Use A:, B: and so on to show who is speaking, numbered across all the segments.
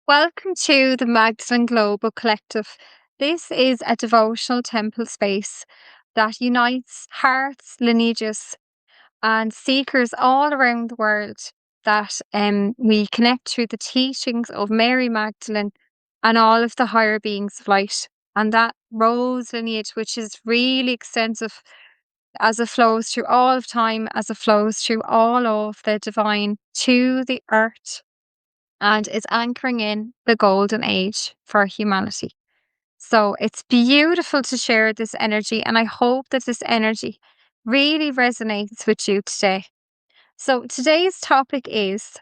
A: Welcome to the Magdalene Global Collective. This is a devotional temple space that unites hearts, lineages, and seekers all around the world that we connect through the teachings of Mary Magdalene and all of the higher beings of light. And that rose lineage, which is really extensive as it flows through all of time, as it flows through all of the divine to the earth and is anchoring in the golden age for humanity. So it's beautiful to share this energy, and I hope that this energy really resonates with you today. So today's topic is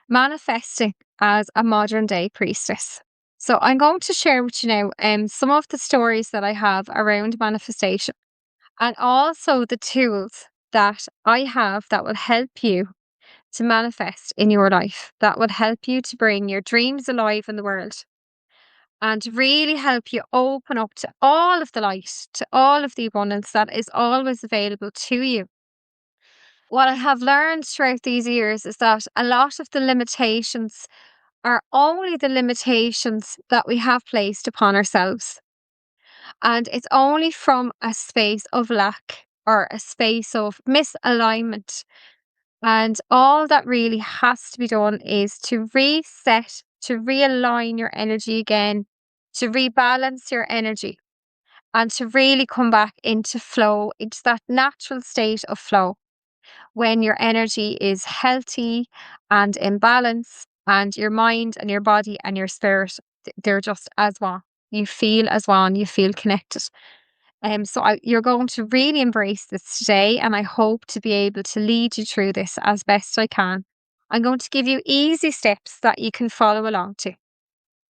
A: manifesting as a modern day priestess. So I'm going to share with you now some of the stories that I have around manifestation and also the tools that I have that will help you to manifest in your life, that will help you to bring your dreams alive in the world and really help you open up to all of the light, to all of the abundance that is always available to you. What I have learned throughout these years is that a lot of the limitations are only the limitations that we have placed upon ourselves. And it's only from a space of lack or a space of misalignment. And all that really has to be done is to reset, to realign your energy again, to rebalance your energy, and to really come back into flow, into that natural state of flow when your energy is healthy and in balance, and your mind and your body and your spirit, they're just as one. You feel as one, you feel connected. You're going to really embrace this today, and I hope to be able to lead you through this as best I can. I'm going to give you easy steps that you can follow along to,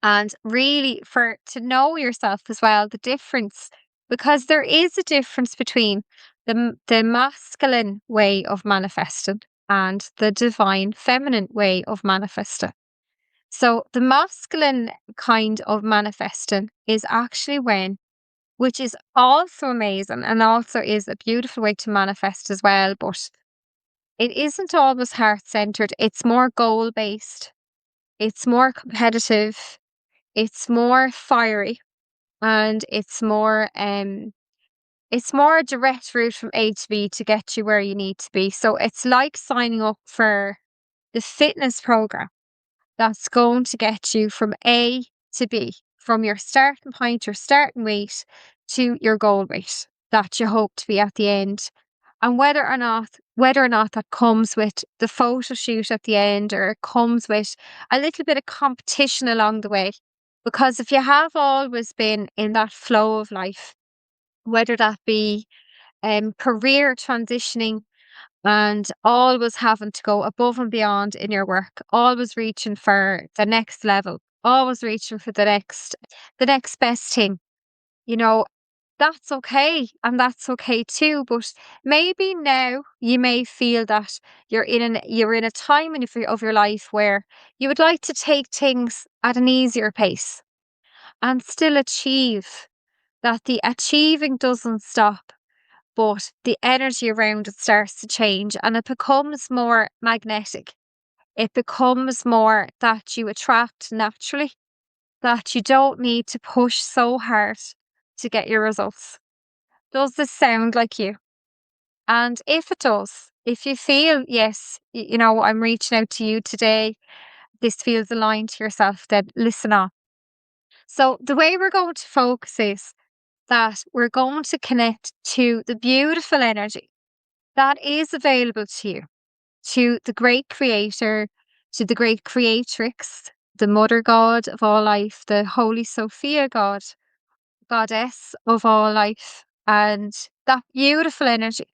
A: and really for to know yourself as well, the difference, because there is a difference between the masculine way of manifesting and the divine feminine way of manifesting. So the masculine kind of manifesting is actually when, which is also amazing and also is a beautiful way to manifest as well. But it isn't always heart centered, it's more goal based, it's more competitive, it's more fiery, and it's more a direct route from A to B to get you where you need to be. So it's like signing up for the fitness program that's going to get you from A to B, from your starting point, your starting weight, to your goal weight that you hope to be at the end. And whether or not that comes with the photo shoot at the end, or it comes with a little bit of competition along the way. Because if you have always been in that flow of life, whether that be career transitioning, and always having to go above and beyond in your work, always reaching for the next level, always reaching for the next best thing, you know, that's okay, and that's okay too. But maybe now you may feel that you're in a time of your life where you would like to take things at an easier pace and still achieve. That the achieving doesn't stop, but the energy around it starts to change and it becomes more magnetic. It becomes more that you attract naturally, that you don't need to push so hard to get your results. Does this sound like you? And if it does, if you feel, yes, I'm reaching out to you today, this feels aligned to yourself, then listen on. So, the way we're going to focus is that we're going to connect to the beautiful energy that is available to you, to the great creator, to the great creatrix, the mother god of all life, the holy Sophia god, goddess of all life, and that beautiful energy,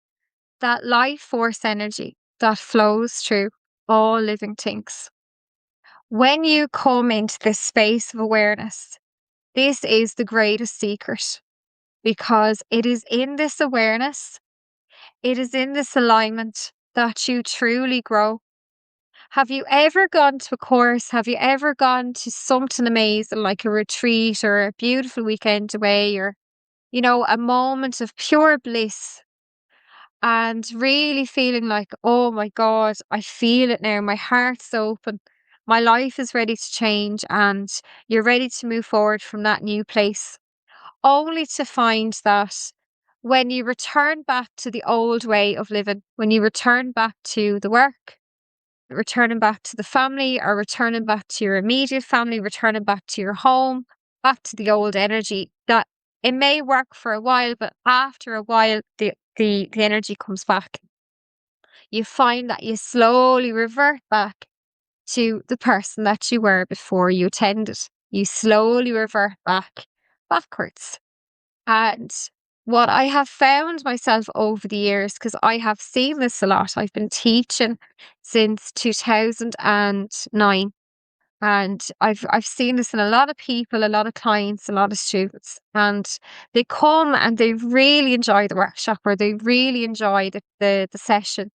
A: that life force energy that flows through all living things. When you come into this space of awareness, this is the greatest secret, because it is in this awareness, it is in this alignment that you truly grow. Have you ever gone to a course? Have you ever gone to something amazing like a retreat or a beautiful weekend away, or, a moment of pure bliss, and really feeling like, oh my God, I feel it now. My heart's open. My life is ready to change, and you're ready to move forward from that new place. Only to find that when you return back to the old way of living, when you return back to the work, returning back to the family, or returning back to your immediate family, returning back to your home, back to the old energy, that it may work for a while, but after a while, the energy comes back. You find that you slowly revert back to the person that you were before you attended. You slowly revert back backwards. And what I have found myself over the years, because I have seen this a lot, I've been teaching since 2009. And I've seen this in a lot of people, a lot of clients, a lot of students. And they come and they really enjoy the workshop, or they really enjoy the session.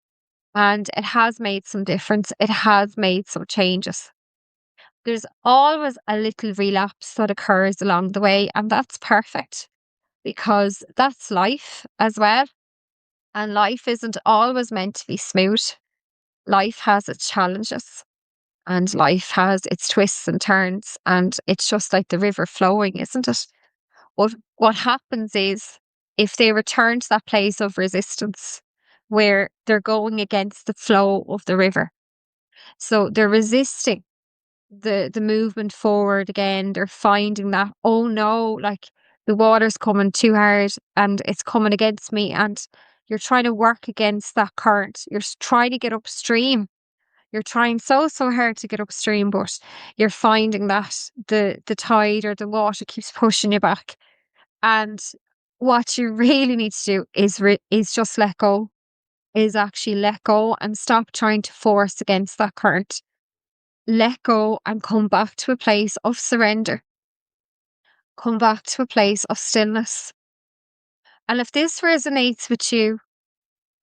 A: And it has made some difference. It has made some changes. There's always a little relapse that occurs along the way, and that's perfect, because that's life as well. And life isn't always meant to be smooth. Life has its challenges, and life has its twists and turns, and it's just like the river flowing, isn't it? What happens is, if they return to that place of resistance where they're going against the flow of the river, so they're resisting the movement forward again. They're finding that, oh no, like the water's coming too hard and it's coming against me, and you're trying to work against that current. You're trying to get upstream. You're trying so hard to get upstream, but you're finding that the tide or the water keeps pushing you back. And what you really need to do is just let go. Is actually let go and stop trying to force against that current. Let go and come back to a place of surrender. Come back to a place of stillness. And if this resonates with you,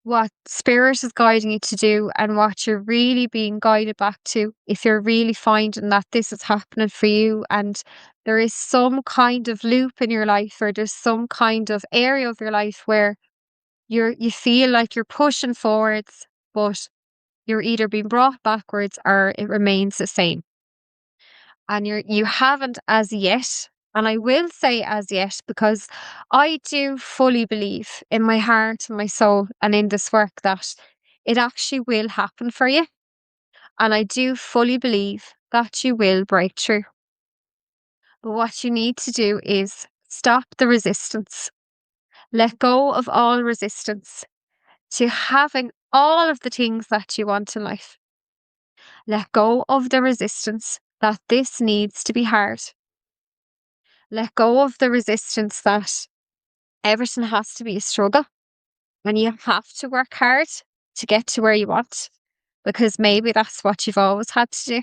A: what spirit is guiding you to do, and what you're really being guided back to, if you're really finding that this is happening for you, and there is some kind of loop in your life, or there's some kind of area of your life where you feel like you're pushing forwards, but you're either being brought backwards or it remains the same. And you haven't as yet, and I will say as yet, because I do fully believe in my heart and my soul and in this work that it actually will happen for you. And I do fully believe that you will break through. But what you need to do is stop the resistance. Let go of all resistance to having all of the things that you want in life. Let go of the resistance that this needs to be hard. Let go of the resistance that everything has to be a struggle and you have to work hard to get to where you want, because maybe that's what you've always had to do,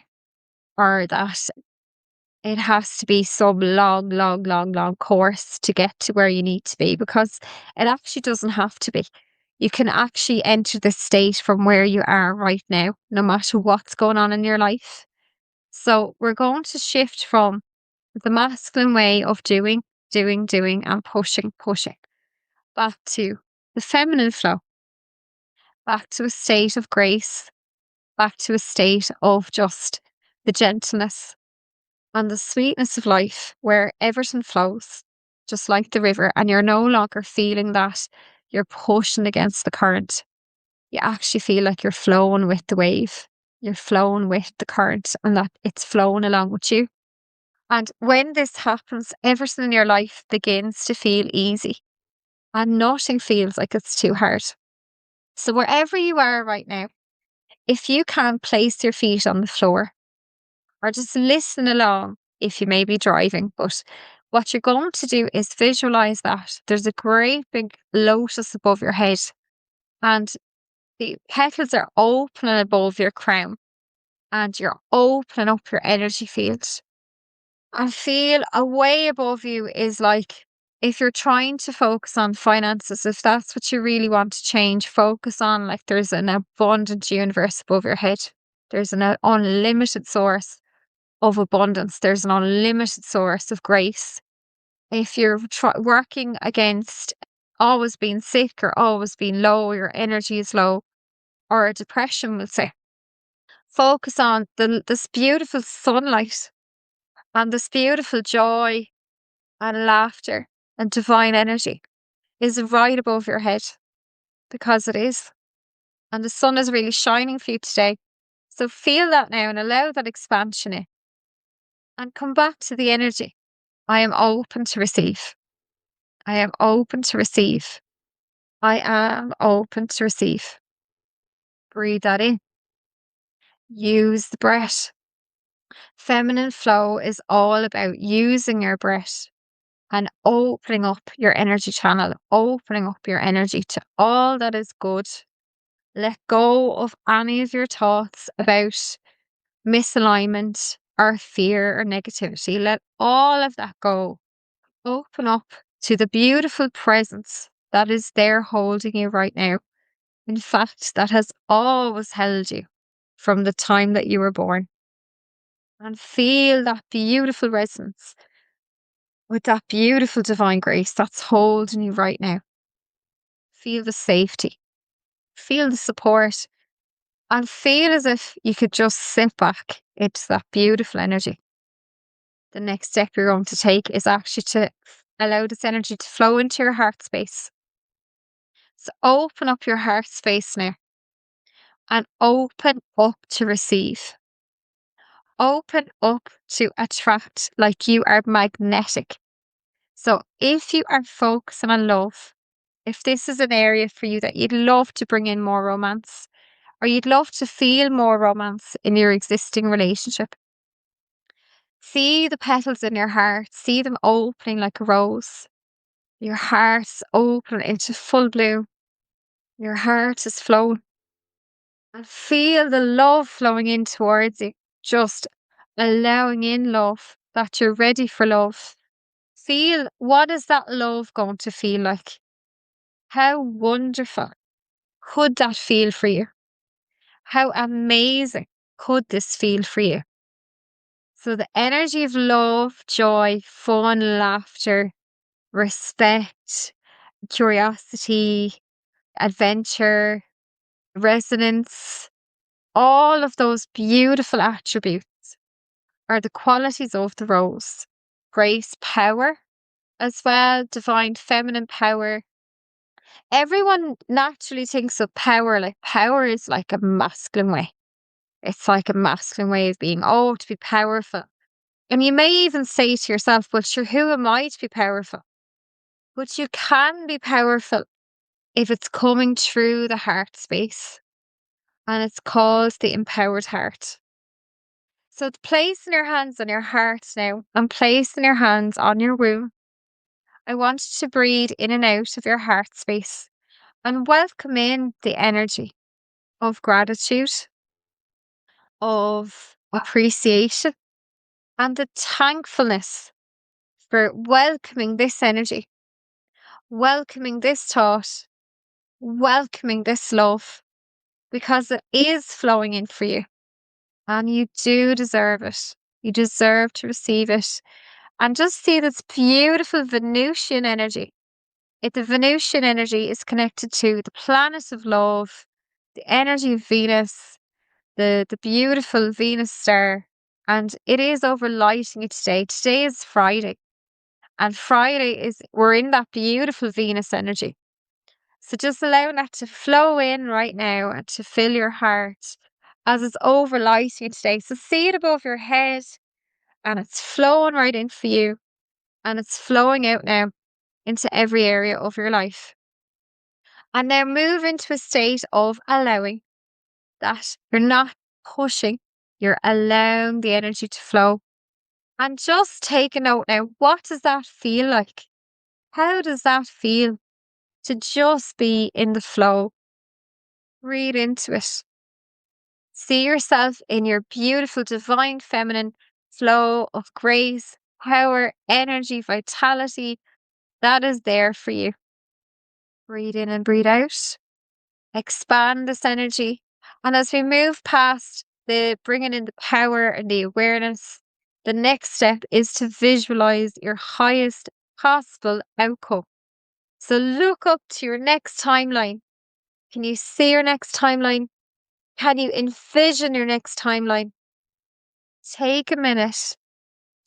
A: or that it has to be some long course to get to where you need to be, because it actually doesn't have to be. You can actually enter this state from where you are right now, no matter what's going on in your life. So we're going to shift from the masculine way of doing, and pushing, back to the feminine flow, back to a state of grace, back to a state of just the gentleness and the sweetness of life, where everything flows just like the river, and you're no longer feeling that you're pushing against the current. You actually feel like you're flowing with the wave. You're flowing with the current, and that it's flowing along with you. And when this happens, everything in your life begins to feel easy, and nothing feels like it's too hard. So wherever you are right now, if you can place your feet on the floor, or just listen along if you may be driving, but what you're going to do is visualize that there's a great big lotus above your head, and the petals are opening above your crown, and you're opening up your energy field. And feel away above you is like, if you're trying to focus on finances, if that's what you really want to change, focus on, like, there's an abundant universe above your head. There's an unlimited source of abundance. There's an unlimited source of grace. If you're working against always being sick, or always being low, your energy is low, or a depression, we'll say, focus on this beautiful sunlight and this beautiful joy and laughter and divine energy is right above your head, because it is. And the sun is really shining for you today. So feel that now and allow that expansion in. And come back to the energy. I am open to receive. I am open to receive. I am open to receive. Breathe that in. Use the breath. Feminine flow is all about using your breath and opening up your energy channel, opening up your energy to all that is good. Let go of any of your thoughts about misalignment or fear or negativity. Let all of that go. Open up to the beautiful presence that is there holding you right now. In fact, that has always held you from the time that you were born. And feel that beautiful resonance with that beautiful divine grace that's holding you right now. Feel the safety, feel the support, and feel as if you could just sit back into that beautiful energy. The next step you're going to take is actually to allow this energy to flow into your heart space. So open up your heart space now and open up to receive. Open up to attract like you are magnetic. So if you are focusing on love, if this is an area for you that you'd love to bring in more romance, or you'd love to feel more romance in your existing relationship, see the petals in your heart, see them opening like a rose. Your heart's open into full bloom. Your heart is flowing. And feel the love flowing in towards you. Just allowing in love, that you're ready for love. Feel, what is that love going to feel like? How wonderful could that feel for you? How amazing could this feel for you? So the energy of love, joy, fun, laughter, respect, curiosity, adventure, resonance, all of those beautiful attributes are the qualities of the rose. Grace, power as well, divine feminine power. Everyone naturally thinks of power, like power is like a masculine way. It's like a masculine way of being, oh, to be powerful. And you may even say to yourself, well, sure, who am I to be powerful? But you can be powerful if it's coming through the heart space. And it's called the empowered heart. So placing your hands on your heart now and placing your hands on your womb, I want you to breathe in and out of your heart space and welcome in the energy of gratitude, of appreciation, and the thankfulness for welcoming this energy, welcoming this thought, welcoming this love, because it is flowing in for you and you do deserve it. You deserve to receive it. And just see this beautiful Venusian energy. The Venusian energy is connected to the planet of love, the energy of Venus, the beautiful Venus star. And it is overlighting it today. Today is Friday. And Friday is, we're in that beautiful Venus energy. So just allowing that to flow in right now and to fill your heart as it's overlighting it today. So see it above your head and it's flowing right in for you. And it's flowing out now into every area of your life. And now move into a state of allowing, that you're not pushing, you're allowing the energy to flow. And just take a note now, what does that feel like? How does that feel to just be in the flow? Read into it. See yourself in your beautiful divine feminine flow of grace, power, energy, vitality that is there for you. Breathe in and breathe out. Expand this energy. And as we move past the bringing in the power and the awareness, the next step is to visualize your highest possible outcome. So look up to your next timeline. Can you see your next timeline? Can you envision your next timeline? Take a minute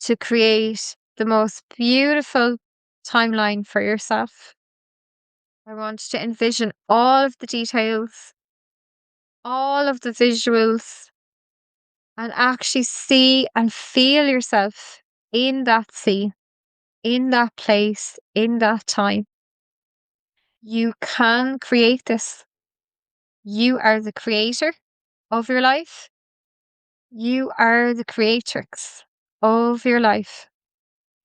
A: to create the most beautiful timeline for yourself. I want you to envision all of the details, all of the visuals, and actually see and feel yourself in that scene, in that place, in that time. You can create this. You are the creator of your life. You are the creatrix of your life.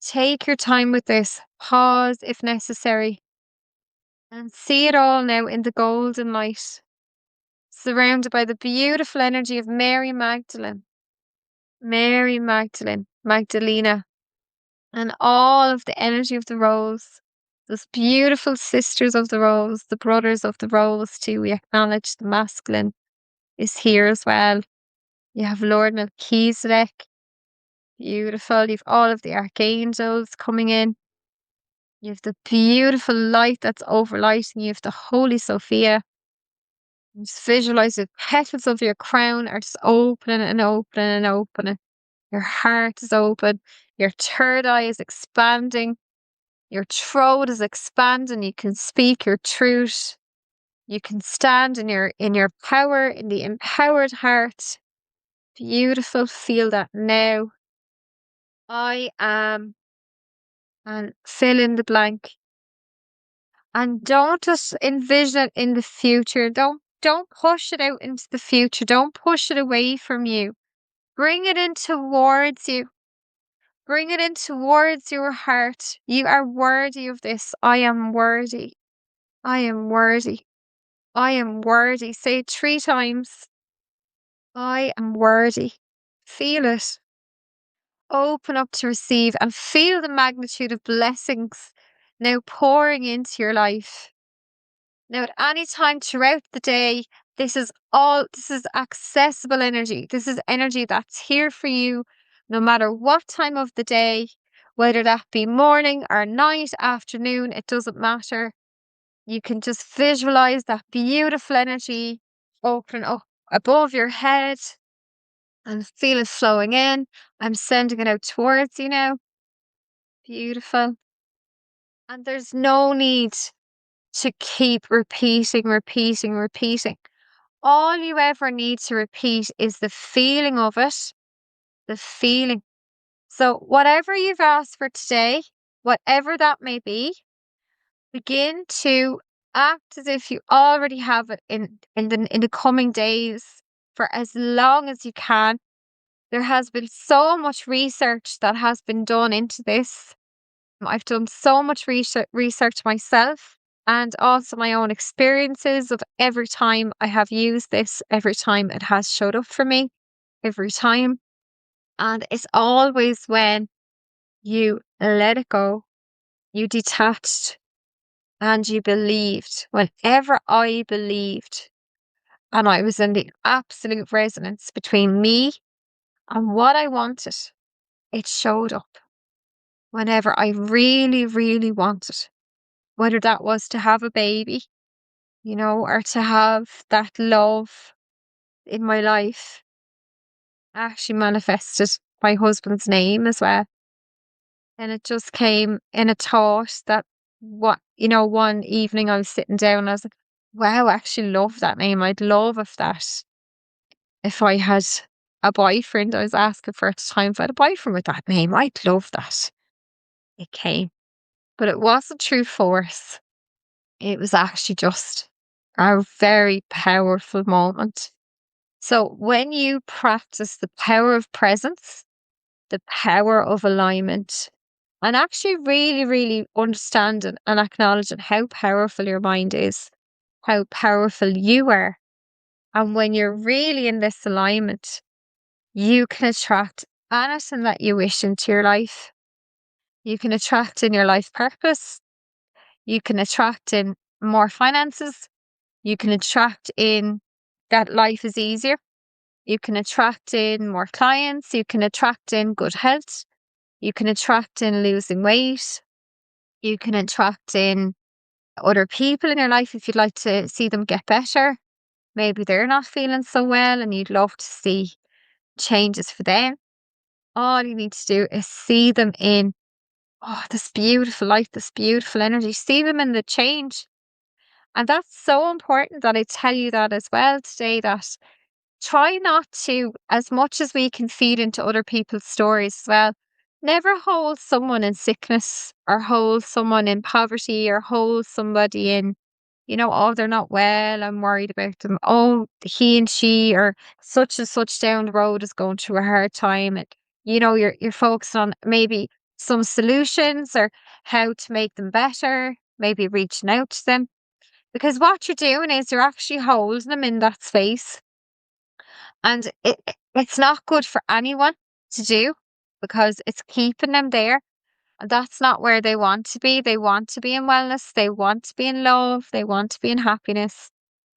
A: Take your time with this. Pause if necessary. And see it all now in the golden light, surrounded by the beautiful energy of Mary Magdalene, Mary Magdalene, Magdalena, and all of the energy of the rose. Those beautiful sisters of the rose, the brothers of the rose too. We acknowledge the masculine is here as well. You have Lord Melchizedek. Beautiful. You've all of the archangels coming in. You have the beautiful light that's overlighting you. You have the Holy Sophia. Just visualize the petals of your crown are just opening and opening and opening. Your heart is open. Your third eye is expanding. Your throat is expanding. You can speak your truth. You can stand in your power, in the empowered heart. Beautiful. Feel that now. I am, and fill in the blank. And don't just envision it in the future. Don't push it out into the future. Don't push it away from you. Bring it in towards you. Bring it in towards your heart. You are worthy of this. I am worthy. I am worthy. I am worthy. Say it 3 times. I am worthy. Feel it. Open up to receive and feel the magnitude of blessings now pouring into your life. Now, at any time throughout the day, this is accessible energy. This is energy that's here for you no matter what time of the day, whether that be morning or night, afternoon, it doesn't matter. You can just visualize that beautiful energy opening up above your head and feel it flowing in. I'm sending it out towards you now. Beautiful. And there's no need to keep repeating. All you ever need to repeat is the feeling of it, the feeling. So whatever you've asked for today, whatever that may be, begin to act as if you already have it in the coming days for as long as you can. There has been so much research that has been done into this. I've done so much research myself and also my own experiences of every time I have used this, every time it has showed up for me, every time. And it's always when you let it go, you detached, and you believed. Whenever I believed, and I was in the absolute resonance between me and what I wanted, it showed up. Whenever I really, really wanted, whether that was to have a baby, or to have that love in my life, I actually manifested my husband's name as well. And it just came in a thought that one evening I was sitting down and I was like, wow, I actually love that name. I'd love if I had a boyfriend. I was asking for at the time if I had a boyfriend with that name. I'd love that. It came. But it wasn't through force. It was actually just a very powerful moment. So when you practice the power of presence, the power of alignment, and actually really, really understanding and acknowledging how powerful your mind is, how powerful you are. And when you're really in this alignment, you can attract anything that you wish into your life. You can attract in your life purpose. You can attract in more finances. You can attract in that life is easier. You can attract in more clients. You can attract in good health. You can attract in losing weight. You can attract in other people in your life if you'd like to see them get better. maybe they're not feeling so well and you'd love to see changes for them. All you need to do is see them in, oh, this beautiful light, this beautiful energy. See them in the change. And that's so important that I tell you that as well today, that try not to, as much as we can feed into other people's stories as well, never hold someone in sickness or hold someone in poverty or hold somebody in, oh, they're not well, I'm worried about them. Oh, he and she or such and such down the road is going through a hard time. And, you're focused on maybe some solutions or how to make them better, maybe reaching out to them. Because what you're doing is you're actually holding them in that space, and it's not good for anyone to do, because it's keeping them there. And that's not where they want to be. They want to be in wellness. They want to be in love. They want to be in happiness.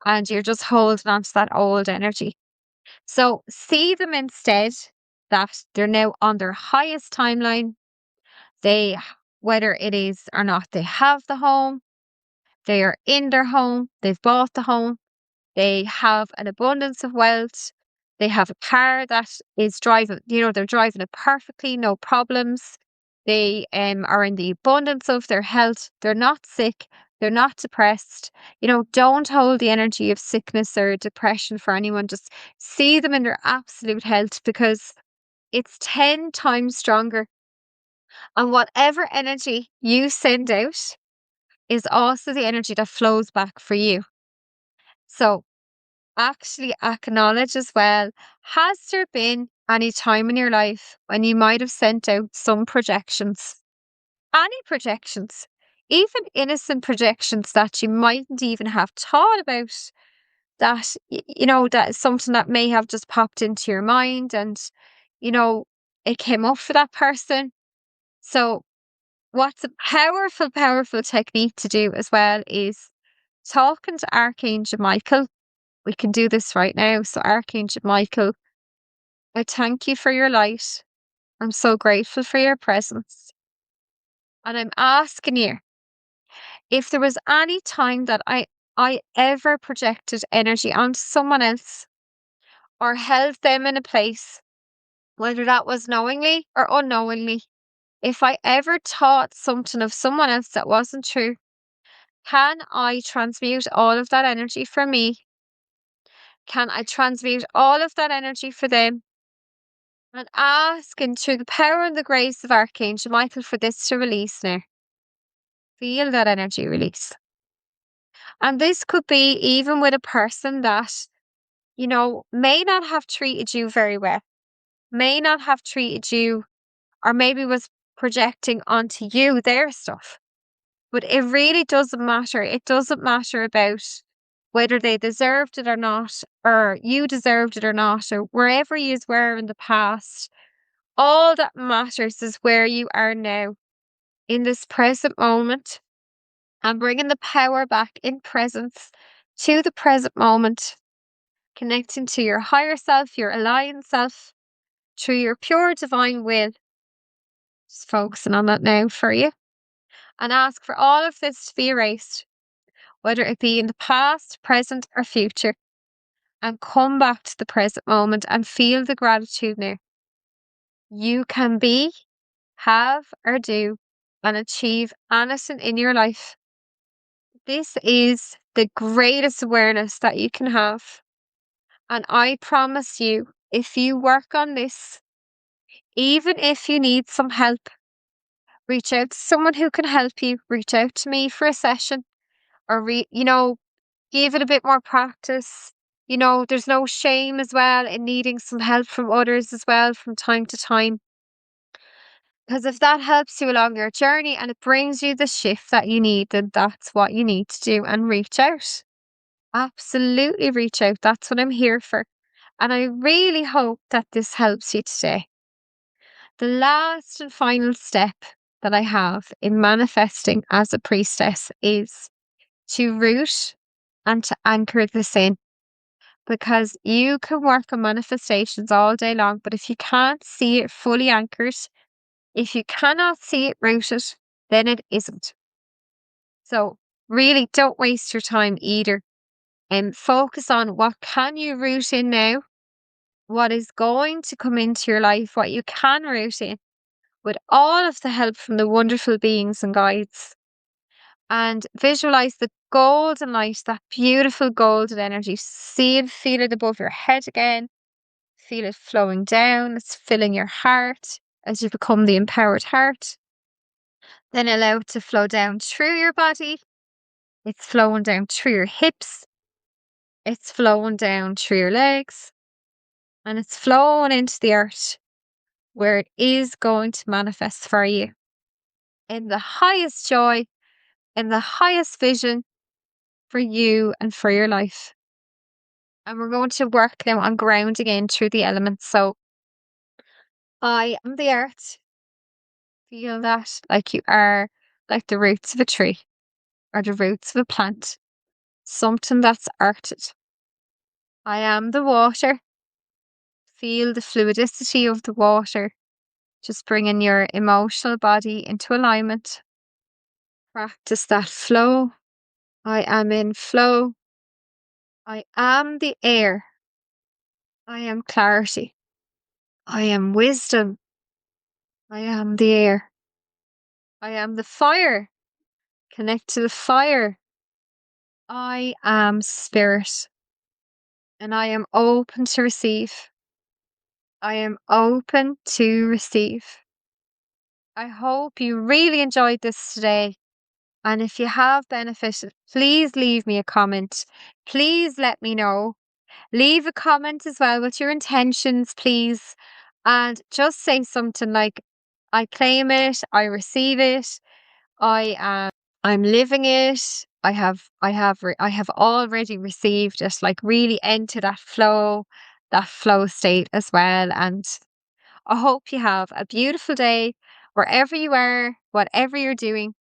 A: And you're just holding on to that old energy. So see them instead that they're now on their highest timeline. They, whether it is or not, they have the home. They are in their home. They've bought the home. They have an abundance of wealth. They have a car that is driving, they're driving it perfectly, no problems. They are in the abundance of their health. They're not sick. They're not depressed. Don't hold the energy of sickness or depression for anyone. Just see them in their absolute health, because it's 10 times stronger. And whatever energy you send out is also the energy that flows back for you. So actually acknowledge as well, has there been any time in your life when you might have sent out some projections? Any projections, even innocent projections that you mightn't even have thought about, that, that is something that may have just popped into your mind and, you know, it came up for that person. So, what's a powerful, powerful technique to do as well is talking to Archangel Michael. We can do this right now. So, Archangel Michael, I thank you for your light. I'm so grateful for your presence. And I'm asking you, if there was any time that I ever projected energy onto someone else or held them in a place, whether that was knowingly or unknowingly, if I ever thought something of someone else that wasn't true, can I transmute all of that energy for me? Can I transmute all of that energy for them? And asking through the power and the grace of Archangel Michael for this to release now. Feel that energy release. And this could be even with a person that, may not have treated you very well, may not have treated you, or maybe was projecting onto you their stuff. But it really doesn't matter. It doesn't matter about whether they deserved it or not, or you deserved it or not, or wherever you were in the past. All that matters is where you are now, in this present moment, and bringing the power back in presence to the present moment, connecting to your higher self, your aligned self, through your pure divine will. Just focusing on that now for you. And ask for all of this to be erased, whether it be in the past, present, or future. And come back to the present moment and feel the gratitude now. You can be, have, or do, and achieve anything in your life. This is the greatest awareness that you can have. And I promise you, if you work on this, even if you need some help, reach out to someone who can help you. Reach out to me for a session, or give it a bit more practice. There's no shame as well in needing some help from others as well from time to time. Because if that helps you along your journey and it brings you the shift that you need, then that's what you need to do, and reach out. Absolutely reach out. That's what I'm here for. And I really hope that this helps you today. The last and final step that I have in manifesting as a priestess is to root and to anchor this in. Because you can work on manifestations all day long, but if you can't see it fully anchored, if you cannot see it rooted, then it isn't. So really don't waste your time either. And focus on what can you root in now, what is going to come into your life, what you can root in, with all of the help from the wonderful beings and guides. And visualize the golden light, that beautiful golden energy. See it, feel it above your head again. Feel it flowing down. It's filling your heart as you become the empowered heart. Then allow it to flow down through your body. It's flowing down through your hips. It's flowing down through your legs. And it's flowing into the earth where it is going to manifest for you in the highest joy, in the highest vision for you and for your life. And we're going to work now on grounding in through the elements. So I am the earth. Feel that like you are like the roots of a tree or the roots of a plant, something that's earthed. I am the water. Feel the fluidicity of the water, just bringing your emotional body into alignment. Practice that flow. I am in flow. I am the air. I am clarity. I am wisdom. I am the air. I am the fire. Connect to the fire. I am spirit. And I am open to receive. I am open to receive. I hope you really enjoyed this today. And if you have benefited, please leave me a comment. Please let me know. Leave a comment as well with your intentions, please. And just say something like, I claim it, I receive it, I'm living it. I have already received it. Like really enter that flow state as well. And I hope you have a beautiful day wherever you are, whatever you're doing.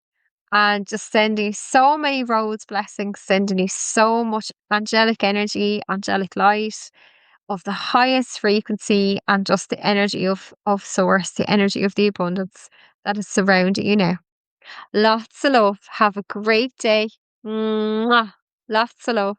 A: And just sending you so many rose blessings, sending you so much angelic energy, angelic light of the highest frequency, and just the energy of source, the energy of the abundance that is surrounding you now. Lots of love. Have a great day. Mwah. Lots of love.